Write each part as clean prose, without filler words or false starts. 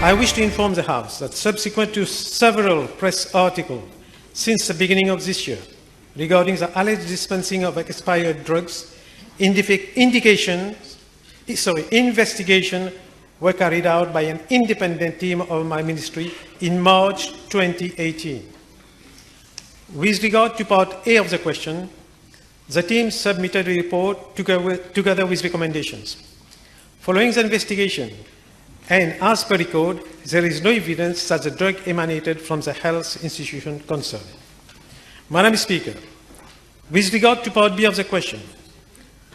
I wish to inform the House that subsequent to several press articles since the beginning of this year regarding the alleged dispensing of expired drugs, investigations were carried out by an independent team of my ministry in March 2018. With regard to Part A of the question, the team submitted a report together with recommendations. Following the investigation, and as per record, there is no evidence that the drug emanated from the health institution concerned. Madam Speaker, with regard to Part B of the question,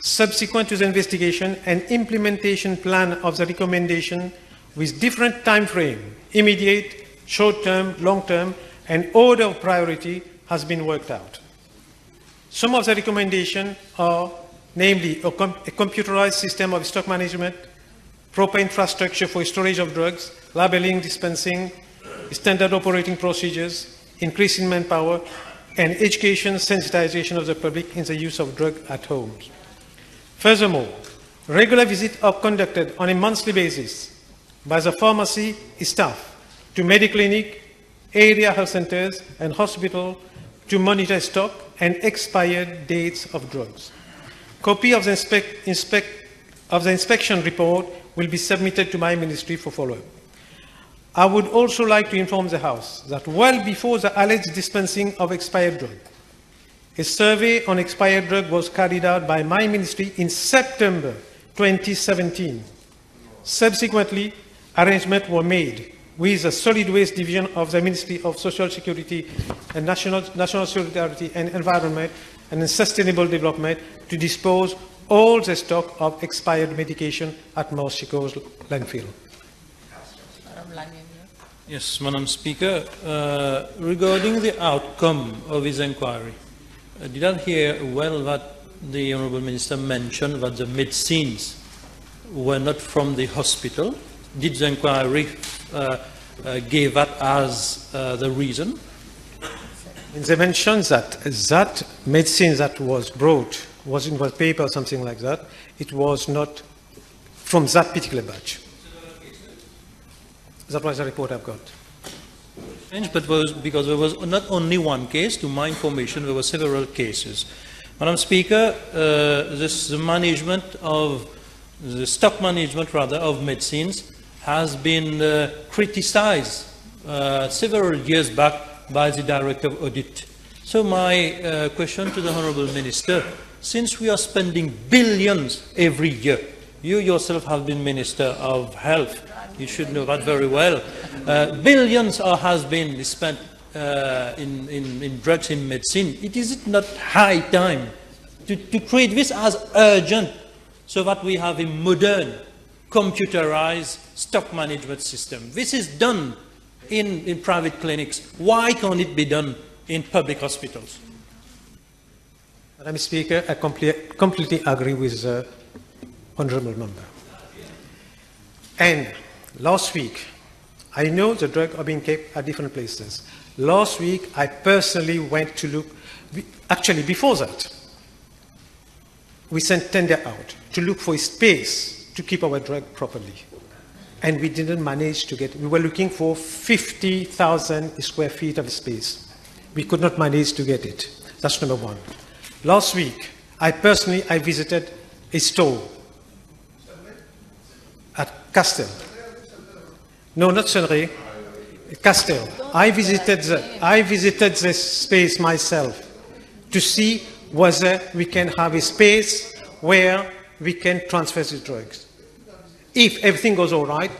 subsequent to the investigation, an implementation plan of the recommendation with different time frame, immediate, short-term, long-term, and order of priority has been worked out. Some of the recommendations are, namely, a computerized system of stock management, proper infrastructure for storage of drugs, labeling, dispensing, standard operating procedures, increase in manpower, and education sensitization of the public in the use of drugs at homes. Furthermore, regular visits are conducted on a monthly basis by the pharmacy staff to medical clinic, area health centers, and hospitals to monitor stock and expired dates of drugs. Copy of the inspection report will be submitted to my ministry for follow-up. I would also like to inform the House that well before the alleged dispensing of expired drugs, a survey on expired drugs was carried out by my ministry in September 2017. Subsequently, arrangements were made with the Solid Waste Division of the Ministry of Social Security and National Solidarity and Environment and Sustainable Development to dispose all the stock of expired medication at Mexico's landfill. Yes, Madam Speaker. Regarding the outcome of his inquiry, did I hear well that the Honourable Minister mentioned that the medicines were not from the hospital? Did the inquiry give that as the reason? They mentioned that medicine that was brought was in the paper or something like that. It was not from that particular batch. That was the report I've got. But because there was not only one case, to my information, there were several cases. Madam Speaker, the management of the stock management of medicines has been criticized several years back by the Director of Audit. So my question to the Honourable Minister, since we are spending billions every year, you yourself have been Minister of Health, you should know that very well. Billions has been spent in drugs and medicine. Is it not high time to create this as urgent so that we have a modern, computerized stock management system? This is done in private clinics. Why can't it be done in public hospitals? Madam Speaker, I completely agree with the Honourable Member. And last week, I know the drugs are being kept at different places. Last week, I personally went to look. Actually, before that, we sent tender out to look for a space to keep our drug properly. And we didn't manage to get it. We were looking for 50,000 square feet of space. We could not manage to get it. That's number one. Last week, I visited a store at Castel. No, not Sunray, Castel. I visited the space myself to see whether we can have a space where we can transfer the drugs. If everything goes all right,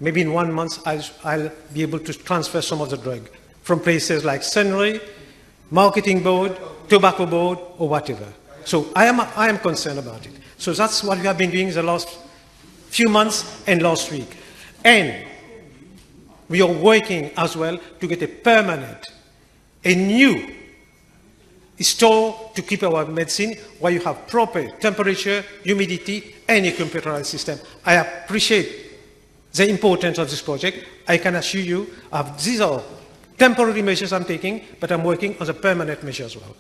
maybe in 1 month I'll be able to transfer some of the drug from places like Sunray, Marketing Board, Tobacco Board, or whatever. So I am concerned about it. So that's what we have been doing the last few months and last week. And we are working as well to get a new store to keep our medicine where you have proper temperature, humidity, and a computerized system. I appreciate the importance of this project. I can assure you these are temporary measures I'm taking, but I'm working on the permanent measure as well.